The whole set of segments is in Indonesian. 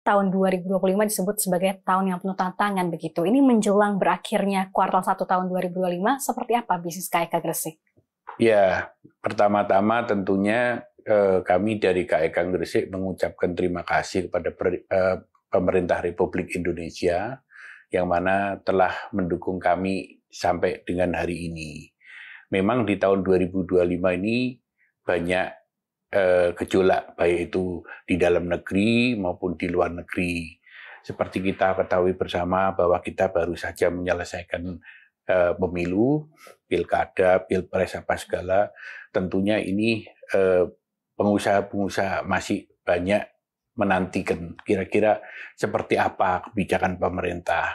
tahun 2025 disebut sebagai tahun yang penuh tantangan begitu. Ini menjelang berakhirnya kuartal 1 tahun 2025, seperti apa bisnis KEK Gresik? Ya, pertama-tama tentunya kami dari KEK Gresik mengucapkan terima kasih kepada pemerintah Republik Indonesia yang mana telah mendukung kami sampai dengan hari ini. Memang di tahun 2025 ini banyak gejolak, baik itu di dalam negeri maupun di luar negeri. Seperti kita ketahui bersama bahwa kita baru saja menyelesaikan pemilu, pilkada, pilpres apa segala. Tentunya ini pengusaha-pengusaha masih banyak menantikan kira-kira seperti apa kebijakan pemerintah.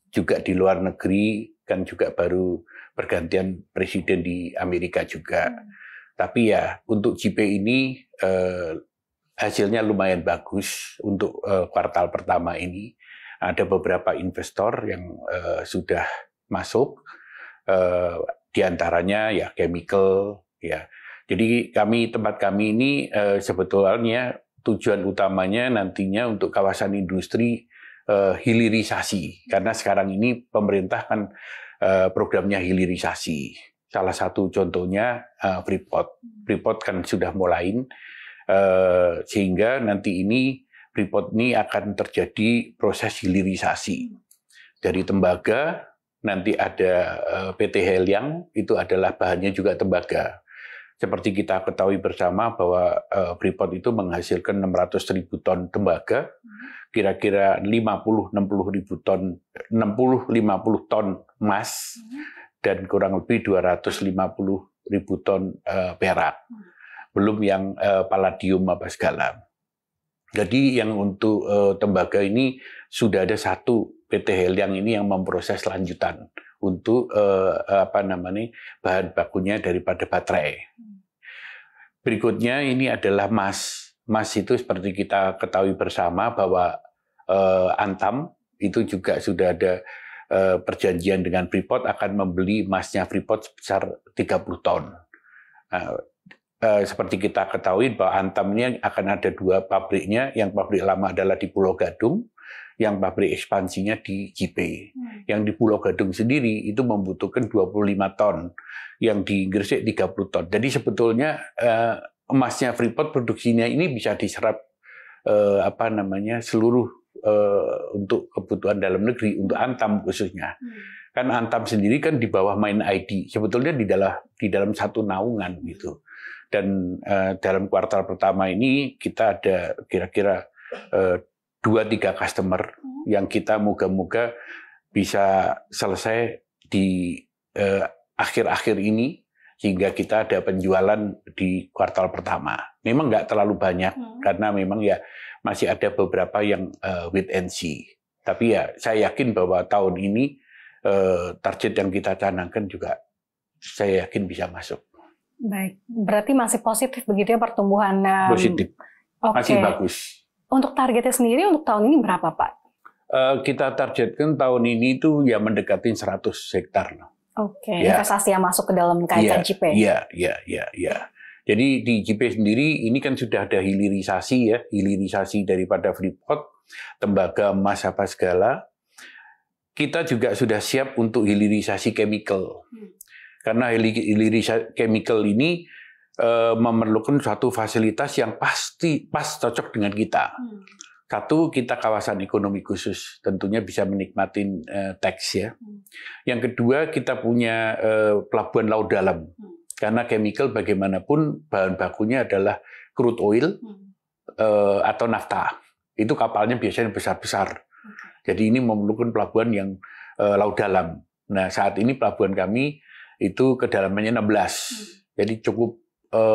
Juga di luar negeri kan juga baru pergantian presiden di Amerika juga. Tapi ya untuk JP ini hasilnya lumayan bagus untuk kuartal pertama ini. Ada beberapa investor yang sudah masuk, di antaranya ya chemical ya. Jadi tempat kami ini sebetulnya tujuan utamanya nantinya untuk kawasan industri hilirisasi, karena sekarang ini pemerintah kan programnya hilirisasi. Salah satu contohnya Freeport. Freeport kan sudah mulai, sehingga nanti ini Freeport ini akan terjadi proses hilirisasi. Dari tembaga, nanti ada PT Heliang, itu adalah bahannya juga tembaga. Seperti kita ketahui bersama bahwa Freeport itu menghasilkan 600.000 ton tembaga, kira-kira 50-50 ton emas, dan kurang lebih 250.000 ton perak. Belum yang palladium apa segala. Jadi yang untuk tembaga ini sudah ada satu PT Heliang ini yang memproses lanjutan untuk bahan bakunya daripada baterai. Berikutnya ini adalah emas. Emas itu seperti kita ketahui bersama bahwa Antam itu juga sudah ada perjanjian dengan Freeport akan membeli emasnya Freeport sebesar 30 ton. Seperti kita ketahui bahwa Antam ini akan ada dua pabriknya, yang pabrik lama adalah di Pulau Gadung, yang pabrik ekspansinya di JP. Yang di Pulau Gadung sendiri itu membutuhkan 25 ton, yang di Gresik 30 ton. Jadi sebetulnya emasnya Freeport produksinya ini bisa diserap seluruh untuk kebutuhan dalam negeri, untuk Antam khususnya. Kan Antam sendiri kan di bawah Main ID, sebetulnya di dalam satu naungan gitu. Dan dalam kuartal pertama ini kita ada kira-kira 2-3 customer yang kita moga-moga bisa selesai di akhir-akhir ini, sehingga kita ada penjualan di kuartal pertama. Memang nggak terlalu banyak, karena memang ya masih ada beberapa yang wait and see. Tapi ya saya yakin bahwa tahun ini target yang kita canangkan juga saya yakin bisa masuk. Baik, berarti masih positif begitu ya pertumbuhan? Positif, masih bagus. Untuk targetnya sendiri untuk tahun ini berapa, Pak? Kita targetkan tahun ini itu ya mendekati 100 hektar. Ya. Investasi yang masuk ke dalam KEK JP. Iya. Jadi di JP sendiri ini kan sudah ada hilirisasi ya, hilirisasi daripada Freeport, tembaga, emas apa segala. Kita juga sudah siap untuk hilirisasi chemical. Karena hilirisasi chemical ini memerlukan suatu fasilitas yang pasti pas cocok dengan kita. Satu, kita kawasan ekonomi khusus, tentunya bisa menikmati tax ya. Yang kedua, kita punya pelabuhan laut dalam. Karena chemical bagaimanapun bahan bakunya adalah crude oil atau nafta. Itu kapalnya biasanya besar-besar. Jadi ini memerlukan pelabuhan yang laut dalam. Nah, saat ini pelabuhan kami itu kedalamannya 16. Jadi cukup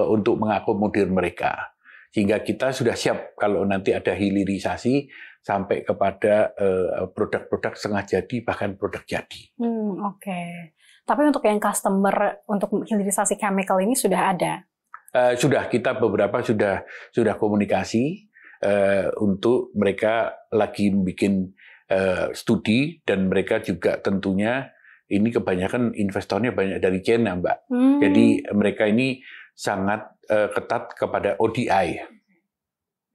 untuk mengakomodir mereka. Sehingga kita sudah siap kalau nanti ada hilirisasi sampai kepada produk-produk setengah jadi, bahkan produk jadi. Tapi untuk yang customer untuk hilirisasi chemical ini sudah ada? Sudah, kita beberapa sudah komunikasi untuk mereka lagi bikin studi, dan mereka juga tentunya ini kebanyakan investornya banyak dari China, Mbak. Jadi mereka ini sangat ketat kepada ODI.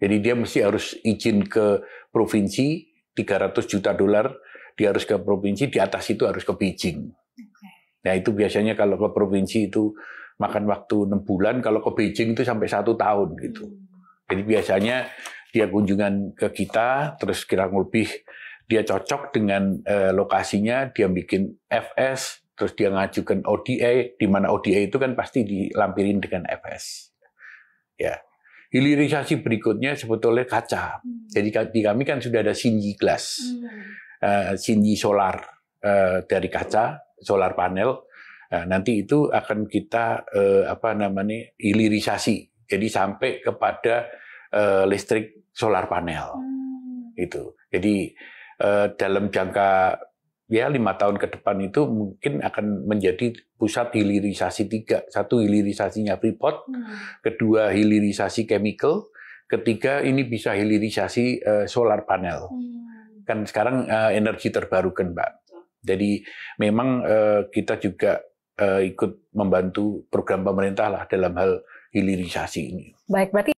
Jadi dia mesti harus izin ke provinsi, $300 juta, dia harus ke provinsi, di atas itu harus ke Beijing. Nah itu biasanya kalau ke provinsi itu makan waktu 6 bulan, kalau ke Beijing itu sampai 1 tahun gitu. Jadi biasanya dia kunjungan ke kita, terus kurang lebih dia cocok dengan lokasinya, dia bikin FS, terus dia ngajukan ODA, di mana ODA itu kan pasti dilampirin dengan FS. Ya. Hilirisasi berikutnya sebetulnya kaca. Jadi di kami kan sudah ada Shinji Glass, Shinji Solar dari kaca, solar panel. Nanti itu akan kita hilirisasi. Jadi sampai kepada listrik solar panel. Itu. Jadi dalam jangka 5 tahun ke depan itu mungkin akan menjadi pusat hilirisasi 3. 1 hilirisasinya Freeport, kedua hilirisasi chemical, ketiga ini bisa hilirisasi solar panel. Kan sekarang energi terbarukan, Mbak. Jadi memang kita juga ikut membantu program pemerintah lah dalam hal hilirisasi ini. Baik, berarti